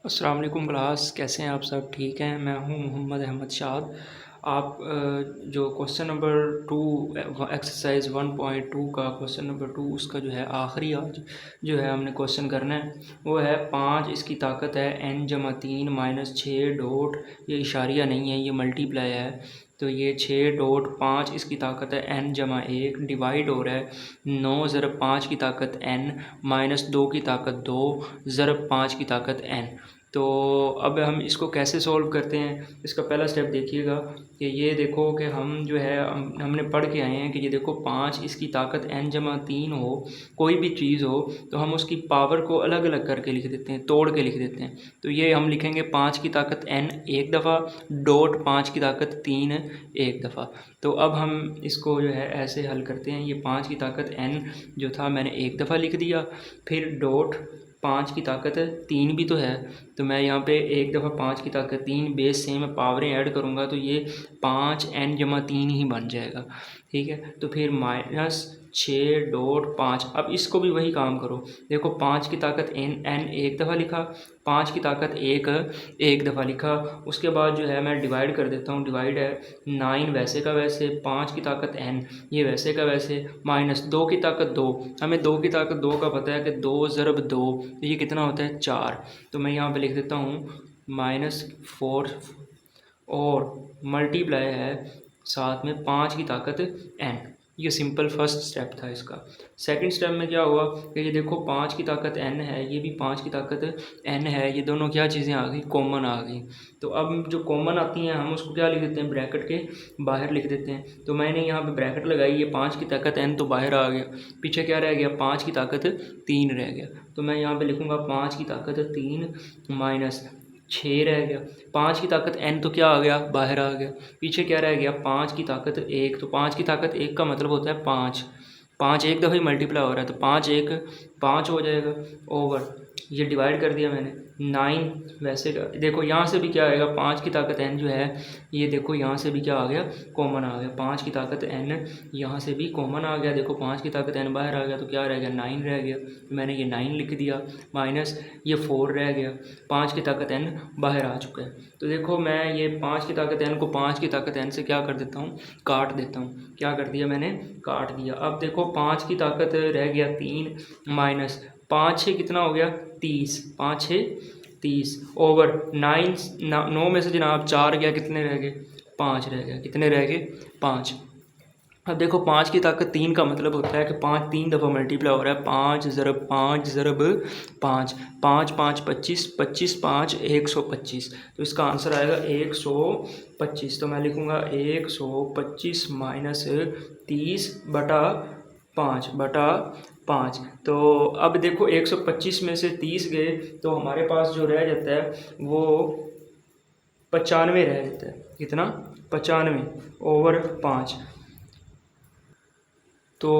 अस्सलाम वालेकुम क्लास, कैसे हैं आप सब? ठीक हैं। मैं हूं मोहम्मद अहमद शाद। आप जो क्वेश्चन नंबर 2 एक्सरसाइज 1.2 का क्वेश्चन नंबर 2 उसका जो है आखिरी आज जो है हमने क्वेश्चन करना है वो है 5 इसकी ताकत है n-3 -6 डॉट, ये इशारिया नहीं है, ये मल्टीप्लाई है। तो ये 6 डॉट 5 इसकी ताकत है n-1 डिवाइड हो रहा है 9 ज़रब 5 की ताकत n -2 की ताकत 2 ज़रब 5 की ताकत n। तो अब हम इसको कैसे सॉल्व करते हैं, इसका पहला स्टेप देखिएगा कि ये देखो कि हम जो है हमने पढ़ के आए हैं कि ये देखो 5 इसकी ताकत n-3 हो, कोई भी चीज़ हो तो हम उसकी पावर को अलग अलग करके लिख देते हैं, तोड़ के लिख देते हैं। तो ये हम लिखेंगे 5 की ताकत n एक दफ़ा डॉट 5 की ताकत 3 एक दफ़ा। तो अब हम इसको जो है ऐसे हल करते हैं। ये 5 की ताकत n जो था मैंने एक दफ़ा लिख दिया, फिर डॉट 5 की ताकत 3 भी तो है, तो मैं यहाँ पे एक दफ़ा 5 की ताकत 3 बेस से मैं पावरें ऐड करूँगा तो ये 5n-3 ही बन जाएगा। ठीक है, तो फिर -6 डॉट 5। अब इसको भी वही काम करो, देखो 5 की ताकत n एक दफ़ा लिखा, 5 की ताकत एक दफ़ा लिखा, उसके बाद जो है मैं डिवाइड कर देता हूँ। डिवाइड है 9 वैसे का वैसे, 5 की ताकत n ये वैसे का वैसे, -2 की ताकत 2, हमें 2 की ताकत 2 का पता है कि 2 ज़रब 2 तो ये कितना होता है 4। तो मैं यहाँ पे लिख देता हूँ -4 और मल्टीप्लाई है साथ में 5 की ताकत n। ये सिंपल फर्स्ट स्टेप था इसका। सेकंड स्टेप में क्या हुआ कि ये देखो 5 की ताकत n है, ये भी 5 की ताकत n है, ये दोनों क्या चीज़ें आ गई, कॉमन आ गई। तो अब जो कॉमन आती हैं हम उसको क्या लिख देते हैं, ब्रैकेट के बाहर लिख देते हैं। तो मैंने यहाँ पे ब्रैकेट लगाई, ये 5 की ताकत n तो बाहर आ गया, पीछे क्या रह गया, 5 की ताकत 3 रह गया। तो मैं यहाँ पे लिखूँगा 5 की ताकत 3 -6 रह गया। 5 की ताकत n तो क्या आ गया, बाहर आ गया, पीछे क्या रह गया, 5 की ताकत 1। तो 5 की ताकत 1 का मतलब होता है 5, 5 एक दफ़ा ही मल्टीप्लाई हो रहा है तो 5 1 5 हो जाएगा। ओवर ये डिवाइड कर दिया मैंने 9 वैसे का, देखो यहाँ से भी क्या आएगा, 5 की ताकत n जो है ये देखो यहाँ से भी क्या आ गया, कॉमन आ गया। 5 की ताकत n यहाँ से भी कॉमन आ गया, देखो 5 की ताकत n बाहर आ गया तो क्या रह गया, 9 रह गया। तो मैंने ये 9 लिख दिया, माइनस ये 4 रह गया, 5 की ताकत n बाहर आ चुका है। तो देखो मैं ये 5 की ताकत n को 5 की ताकत n से क्या कर देता हूँ, काट देता हूँ। क्या कर दिया मैंने, काट दिया। अब देखो 5 की ताकत रह गया 3 माइनस 5 6 कितना हो गया, 30, 5 6 30 ओवर 9 में से जनाब 4 गया, कितने रह गए, 5 रह गया, कितने रह गए, 5। अब देखो 5 की ताकत 3 का मतलब होता है कि 5 3 दफ़ा मल्टीप्लाई हो रहा है, 5 ज़रब 5 ज़रब 5, 5 5 25, 25 5 125। तो इसका आंसर आएगा 125। तो मैं लिखूँगा 125 माइनस 30 बटा 5। तो अब देखो 125 में से 30 गए तो हमारे पास जो रह जाता है वो 95 रह जाता है। कितना, 95 ओवर 5। तो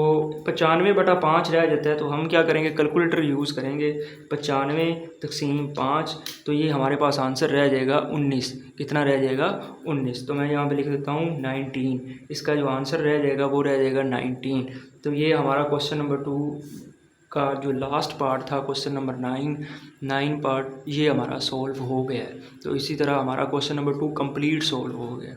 95 बटा 5 रह जाता है। तो हम क्या करेंगे, कैलकुलेटर यूज़ करेंगे, 95 तक़सीम 5, तो ये हमारे पास आंसर रह जाएगा 19। कितना रह जाएगा, 19। तो मैं यहाँ पे लिख देता हूँ 19, इसका जो आंसर रह जाएगा वो रह जाएगा 19। तो ये हमारा क्वेश्चन नंबर 2 का जो लास्ट पार्ट था, क्वेश्चन नंबर 9 पार्ट, ये हमारा सॉल्व हो गया है। तो इसी तरह हमारा क्वेश्चन नंबर 2 कंप्लीट सॉल्व हो गया।